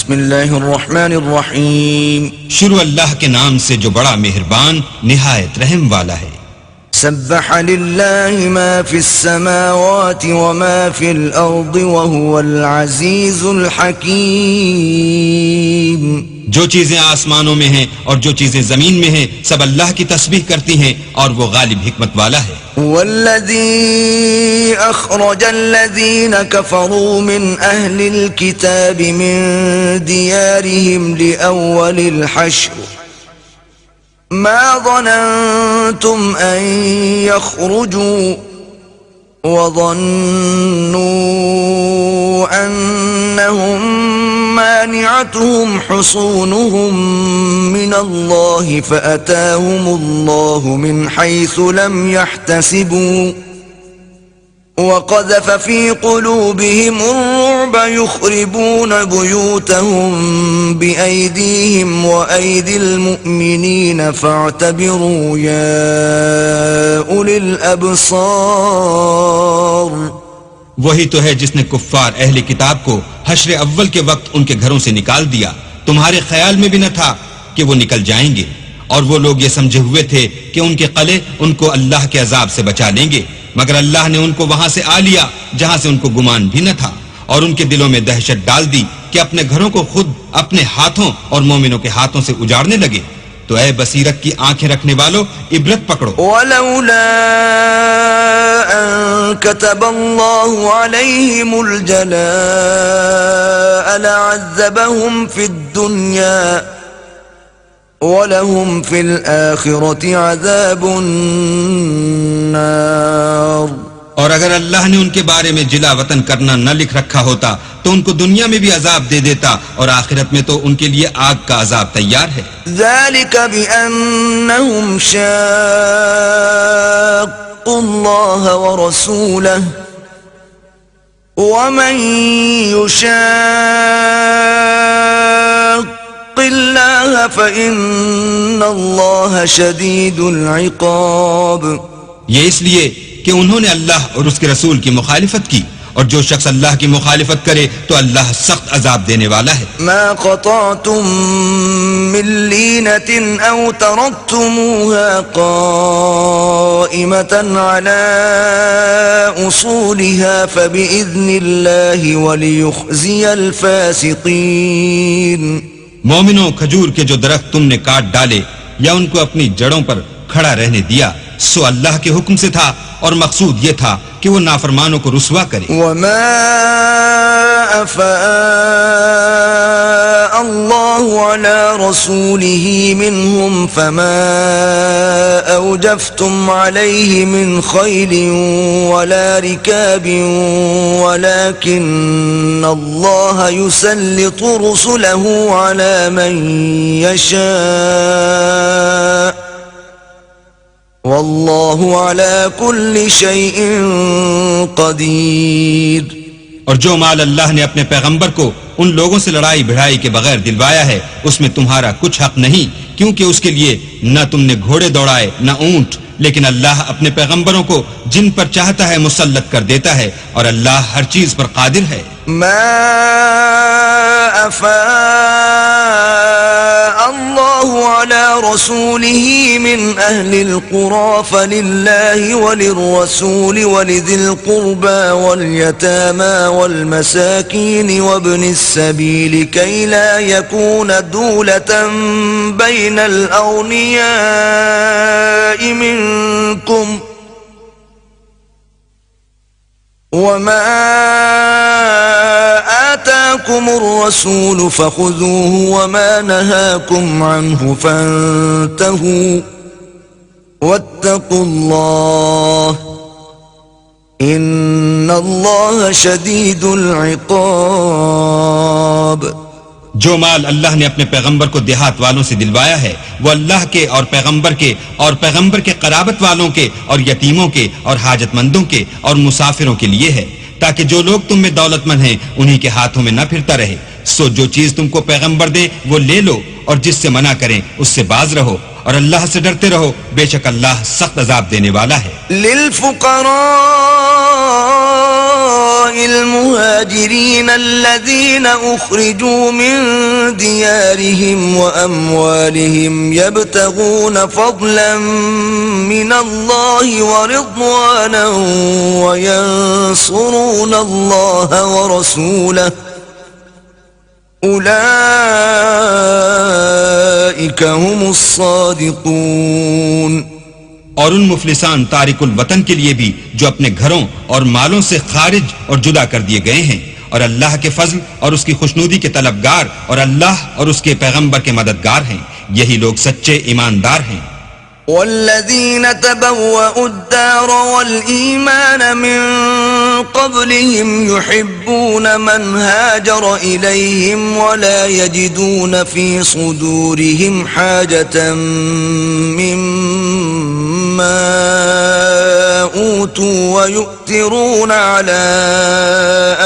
بسم اللہ الرحمن الرحیم. شروع اللہ کے نام سے جو بڑا مہربان نہایت رحم والا ہے. سبح للہ ما فی السماوات وما فی الارض وهو العزیز الحکیم. جو چیزیں آسمانوں میں ہیں اور جو چیزیں زمین میں ہیں سب اللہ کی تسبیح کرتی ہیں اور وہ غالب حکمت والا ہے. والذی اخرج الذین کفروا من اہل الكتاب من دیارهم لأول الحشر ما ظننتم ان يخرجوا وظنوا انهم مانعتهم حصونهم من الله فأتاهم الله من حيث لم يحتسبوا وقذف في قلوبهم الرعب يخربون بيوتهم بأيديهم وأيدي المؤمنين فاعتبروا يا أولي الأبصار. وہی تو ہے جس نے کفار اہل کتاب کو حشر اول کے وقت ان کے گھروں سے نکال دیا. تمہارے خیال میں بھی نہ تھا کہ وہ نکل جائیں گے، اور وہ لوگ یہ سمجھے ہوئے تھے کہ ان کے قلعے ان کو اللہ کے عذاب سے بچا لیں گے، مگر اللہ نے ان کو وہاں سے آ لیا جہاں سے ان کو گمان بھی نہ تھا، اور ان کے دلوں میں دہشت ڈال دی کہ اپنے گھروں کو خود اپنے ہاتھوں اور مومنوں کے ہاتھوں سے اجاڑنے لگے. تو اے بصیرت کی آنکھیں رکھنے والوں عبرت پکڑو. ولولا ان كتب الله عليهم الجلاء لعذبهم في الدنيا ولهم في الآخرة عذاب النار. اور اگر اللہ نے ان کے بارے میں جلا وطن کرنا نہ لکھ رکھا ہوتا تو ان کو دنیا میں بھی عذاب دے دیتا اور آخرت میں تو ان کے لیے آگ کا عذاب تیار ہے. ذلك بأنهم شاقوا الله ورسوله ومن يشاق الله فإن الله شديد العقاب. یہ اس لیے کہ انہوں نے اللہ اور اس کے رسول کی مخالفت کی، اور جو شخص اللہ کی مخالفت کرے تو اللہ سخت عذاب دینے والا ہے. ما قطعتم من لینة او ترکتموها قائمة على اصولها فبإذن الله وليخزي الفاسقين. مومنوں، کھجور کے جو درخت تم نے کاٹ ڈالے یا ان کو اپنی جڑوں پر کھڑا رہنے دیا سو اللہ کے حکم سے تھا، اور مقصود یہ تھا کہ وہ نافرمانوں کو رسوا کرے. وما أفاء الله على رسوله منهم فما أوجفتم عليه من خيل ولا ركاب ولكن الله يسلط رسله على من يشاء واللہ علی کل شیء قدیر. اور جو مال اللہ نے اپنے پیغمبر کو ان لوگوں سے لڑائی بھڑائی کے بغیر دلوایا ہے اس میں تمہارا کچھ حق نہیں، کیونکہ اس کے لیے نہ تم نے گھوڑے دوڑائے نہ اونٹ، لیکن اللہ اپنے پیغمبروں کو جن پر چاہتا ہے مسلط کر دیتا ہے، اور اللہ ہر چیز پر قادر ہے. ما افاء الله على رسوله من أهل القرى فلله وللرسول ولذي القربى واليتامى والمساكين وابن السبيل كي لا يكون دولة بين الأغنياء منكم وما آتاكم الرسول فخذوه وما نهاكم عنه فانتهوا واتقوا الله إن الله شديد العقاب. جو مال اللہ نے اپنے پیغمبر کو دیہات والوں سے دلوایا ہے وہ اللہ کے اور پیغمبر کے قرابت والوں کے اور یتیموں کے اور حاجت مندوں کے اور مسافروں کے لیے ہے، تاکہ جو لوگ تم میں دولت مند ہیں انہی کے ہاتھوں میں نہ پھرتا رہے. سو جو چیز تم کو پیغمبر دے وہ لے لو، اور جس سے منع کریں اس سے باز رہو اور اللہ سے ڈرتے رہو، بے شک اللہ سخت عذاب دینے والا ہے۔ للفقراء المهاجرين الذين أخرجوا من ديارهم وأموالهم يبتغون فضلا من الله ورضوانا وينصرون الله ورسوله أولئك هم الصادقون۔ اور ان مفلسان تارک الوطن کے لیے بھی جو اپنے گھروں اور مالوں سے خارج اور جدا کر دیے گئے ہیں اور اللہ کے فضل اور اس کی خوشنودی کے طلبگار اور اللہ اور اس کے پیغمبر کے مددگار ہیں، یہی لوگ سچے ایماندار ہیں۔ والذين تبوأوا الدار والإيمان من قبلهم يحبون من هاجر إليهم ولا يجدون في صدورهم حاجة مما أوتوا ويؤثرون على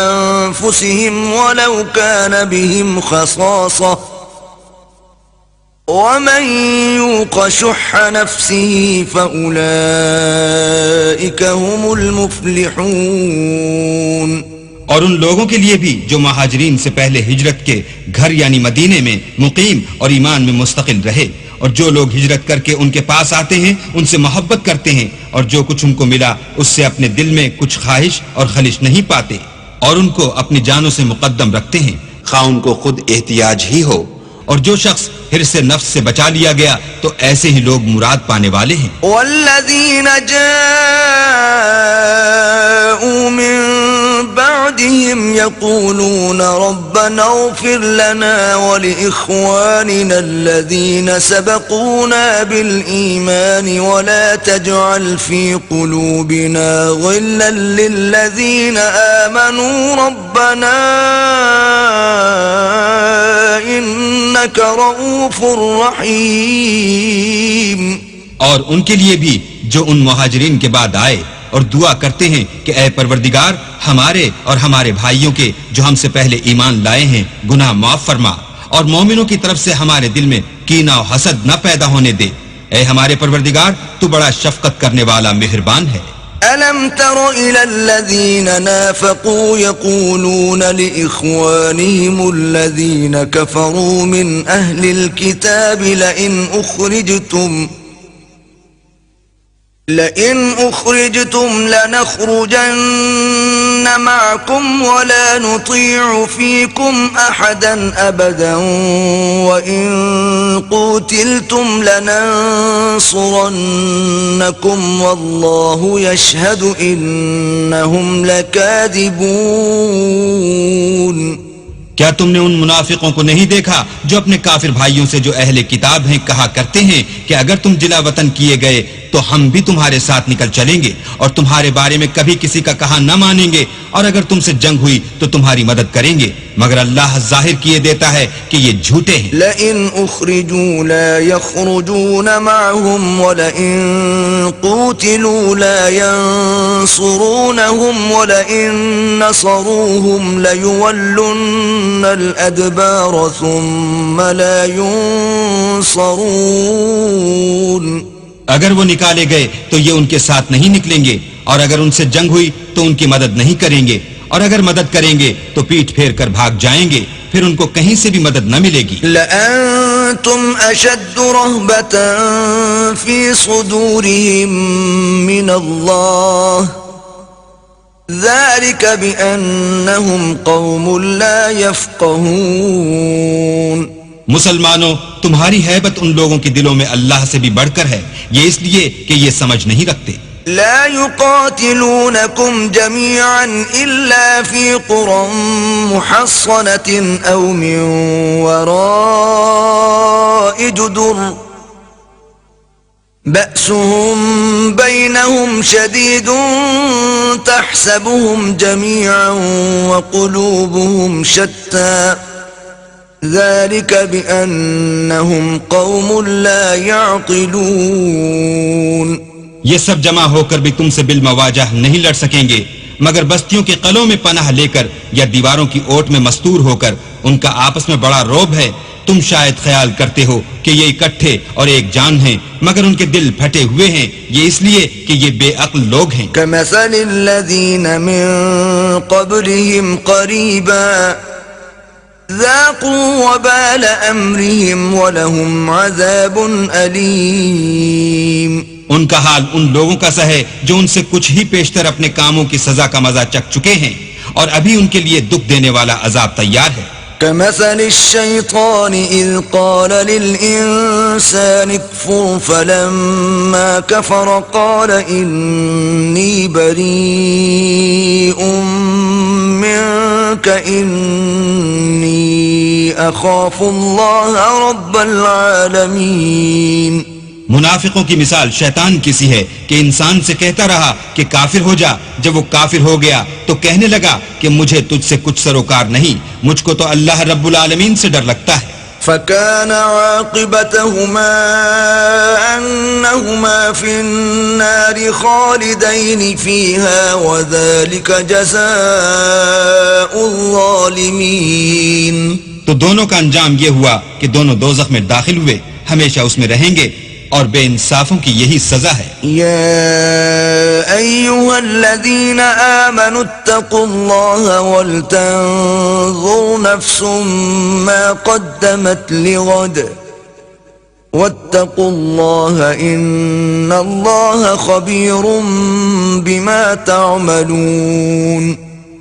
أنفسهم ولو كان بهم خصاصة ومن يوق شح نفسه فأولئك هم المفلحون۔ اور ان لوگوں کے لیے بھی جو مہاجرین سے پہلے ہجرت کے گھر یعنی مدینے میں مقیم اور ایمان میں مستقل رہے، اور جو لوگ ہجرت کر کے ان کے پاس آتے ہیں ان سے محبت کرتے ہیں اور جو کچھ ان کو ملا اس سے اپنے دل میں کچھ خواہش اور خلش نہیں پاتے، اور ان کو اپنی جانوں سے مقدم رکھتے ہیں خواہ ان کو خود احتیاج ہی ہو۔ اور جو شخص حرص نفس سے بچا لیا گیا تو ایسے ہی لوگ مراد پانے والے ہیں۔ والذین جاءوا من بعدهم يقولون ربنا اغفر لنا ولإخواننا الذين سبقونا بالإيمان ولا تجعل في قلوبنا غلا للذين آمنوا ربنا إنك رؤوف رحيم۔ اور ان کے لیے بھی جو ان مہاجرین کے بعد آئے اور دعا کرتے ہیں کہ اے پروردگار ہمارے اور ہمارے بھائیوں کے جو ہم سے پہلے ایمان لائے ہیں گناہ معاف فرما، اور مومنوں کی طرف سے ہمارے دل میں کینہ و حسد نہ پیدا ہونے دے، اے ہمارے پروردگار تو بڑا شفقت کرنے والا مہربان ہے۔ أَلَمْ تَرَ إِلَى الَّذِينَ نَافَقُوا يَقُولُونَ لِإِخْوَانِهِمُ الَّذِينَ كَفَرُوا مِنْ أَهْلِ الْكِتَابِ لَئِنْ أُخْرِجْتُمْ لَنَخْرُجَنَّ مَعَكُمْ وَلَا نُطِيعُ فِيكُمْ أَحَدًا أَبَدًا وَإِنْ قُوتِلْتُمْ لَنَنْصُرَنَّكُمْ وَاللَّهُ يَشْهَدُ إِنَّهُمْ لَكَاذِبُونَ۔ کیا تم نے ان منافقوں کو نہیں دیکھا جو اپنے کافر بھائیوں سے جو اہل کتاب ہیں کہا کرتے ہیں کہ اگر تم جلا وطن کیے گئے تو ہم بھی تمہارے ساتھ نکل چلیں گے اور تمہارے بارے میں کبھی کسی کا کہا نہ مانیں گے، اور اگر تم سے جنگ ہوئی تو تمہاری مدد کریں گے، مگر اللہ ظاہر کیے دیتا ہے کہ یہ جھوٹے ہیں۔ لئن اخرجوا لا يخرجون معهم ولئن قوتلوا لا ينصرونهم ولئن نصروهم ليولن الأدبار ثم لا ينصرون۔ اگر وہ نکالے گئے تو یہ ان کے ساتھ نہیں نکلیں گے، اور اگر ان سے جنگ ہوئی تو ان کی مدد نہیں کریں گے، اور اگر مدد کریں گے تو پیٹ پھیر کر بھاگ جائیں گے، پھر ان کو کہیں سے بھی مدد نہ ملے گی۔ لأنتم أشد رهبة في صدورهم من الله ذلك بأنهم قوم لا يفقهون۔ مسلمانوں تمہاری ہیبت ان لوگوں کے دلوں میں اللہ سے بھی بڑھ کر ہے، یہ اس لیے کہ یہ سمجھ نہیں رکھتے۔ لا يقاتلونكم جميعا إلا في قرى محصنة أو من وراء جدر بأسهم بينهم شديد تحسبهم جميعا وقلوبهم شتى ذلك بأنهم قوم لا يعقلون۔ یہ سب جمع ہو کر بھی تم سے بالمواجہ نہیں لڑ سکیں گے مگر بستیوں کے قلعوں میں پناہ لے کر یا دیواروں کی اوٹ میں مستور ہو کر ان کا آپس میں بڑا روب ہے. تم شاید خیال کرتے ہو کہ یہ اکٹھے اور ایک جان ہیں، مگر ان کے دل پھٹے ہوئے ہیں، یہ اس لیے کہ یہ بے عقل لوگ ہیں. كمثل الذين من قبلهم قريبا ذاقوا وبال أمرهم ولهم عذاب أليم. ان کا حال ان لوگوں کا سا ہے جو ان سے کچھ ہی پیشتر اپنے کاموں کی سزا کا مزہ چکھ چکے ہیں، اور ابھی ان کے لیے دکھ دینے والا عذاب تیار ہے. كمثل الشيطان إذ قال للإنسان اكفر فلما كفر قال إني بريء منك إني أخاف الله رب العالمين. منافقوں کی مثال شیطان کی سی ہے کہ انسان سے کہتا رہا کہ کافر ہو جا. جب وہ کافر ہو گیا تو کہنے لگا کہ مجھے تجھ سے کچھ سروکار نہیں، مجھ کو تو اللہ رب العالمین سے ڈر لگتا ہے. فكان عاقبتهما أنهما في النار خالدين فيها وذلك جزاء الظالمين. تو دونوں کا انجام یہ ہوا کہ دونوں دوزخ میں داخل ہوئے، ہمیشہ اس میں رہیں گے، اور بے انصافوں کی یہی سزا ہے. يا أيها الذين آمنوا اتقوا الله ولتنظر نفس ما قدمت لغد واتقوا الله إن الله خبير بما تعملون.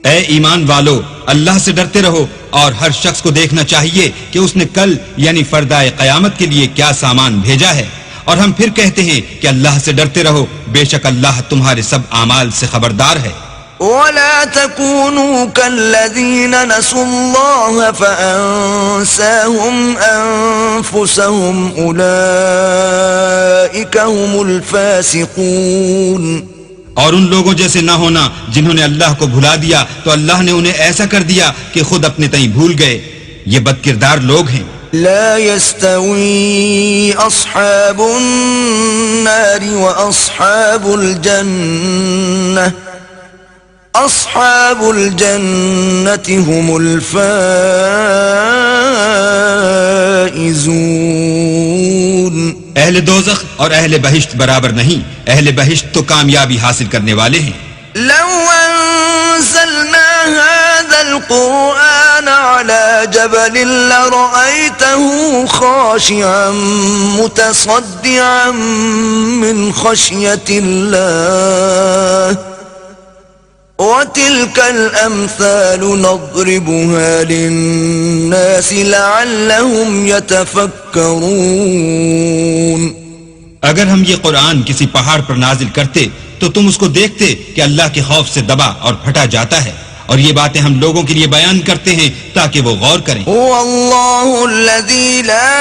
اے ایمان والو، اللہ سے ڈرتے رہو، اور ہر شخص کو دیکھنا چاہیے کہ اس نے کل یعنی فردائے قیامت کے لیے کیا سامان بھیجا ہے. اور ہم پھر کہتے ہیں کہ اللہ سے ڈرتے رہو، بے شک اللہ تمہارے سب اعمال سے خبردار ہے. ولا تكونوا كالذين نسوا الله فأنساهم أنفسهم أولئك هم الفاسقون. اور ان لوگوں جیسے نہ ہونا جنہوں نے اللہ کو بھلا دیا تو اللہ نے انہیں ایسا کر دیا کہ خود اپنے تئیں بھول گئے. یہ بدکردار لوگ ہیں. لا يستوي أصحاب النار وأصحاب الجنة أصحاب الجنة هم الفائزون. اہل دوزخ اور اہل بہشت برابر نہیں، اہل بہشت تو کامیابی حاصل کرنے والے ہیں. لو أنزلنا هذا القرآن على جبل لرأيته خاشعا متصدعا من خشية الله وتلك الأمثال نضربها للناس لعلهم يتفكرون. اگر ہم یہ قرآن کسی پہاڑ پر نازل کرتے تو تم اس کو دیکھتے کہ اللہ کے خوف سے دبا اور پھٹا جاتا ہے، اور یہ باتیں ہم لوگوں کے لیے بیان کرتے ہیں تاکہ وہ غور کریں. هو الله الذي لا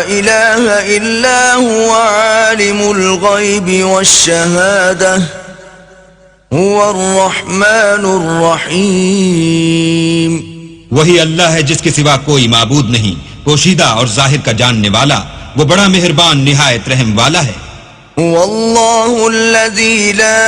إله إلا هو عالم الغيب والشهادة هو الرحمن الرحيم. وہی اللہ ہے جس کے سوا کوئی معبود نہیں، پوشیدہ اور ظاہر کا جاننے والا، وہ بڑا مہربان نہایت رحم والا ہے. هو الله الذي لا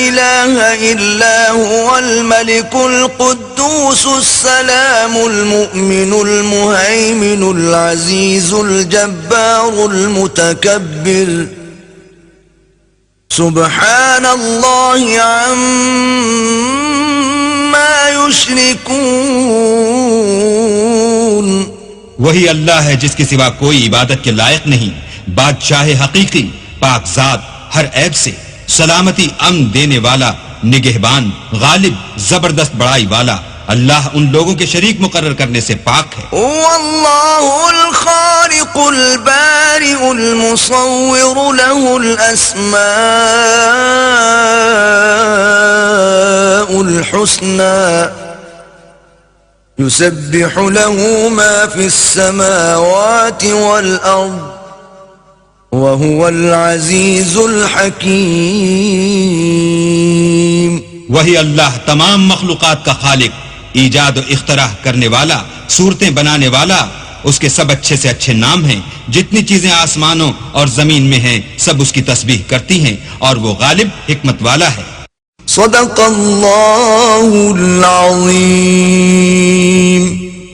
إله إلا هو الملك القدوس السلام المؤمن المهيمن العزيز الجبار المتكبر سبحان الله عما يشركون. وہی اللہ ہے جس کے سوا کوئی عبادت کے لائق نہیں، بادشاہ حقیقی، پاک ذات، ہر عیب سے، سلامتی امن دینے والا، نگہبان، غالب، زبردست بڑائی والا. اللہ ان لوگوں کے شریک مقرر کرنے سے پاک ہے. واللہ الخالق البارئ المصور له الاسماء الحسنى يسبح له ما في السماوات والأرض وهو العزيز الحكيم. وہی اللہ تمام مخلوقات کا خالق، ایجاد و اختراع کرنے والا، صورتیں بنانے والا، اس کے سب اچھے سے اچھے نام ہیں. جتنی چیزیں آسمانوں اور زمین میں ہیں سب اس کی تسبیح کرتی ہیں اور وہ غالب حکمت والا ہے. صدق اللہ العظیم.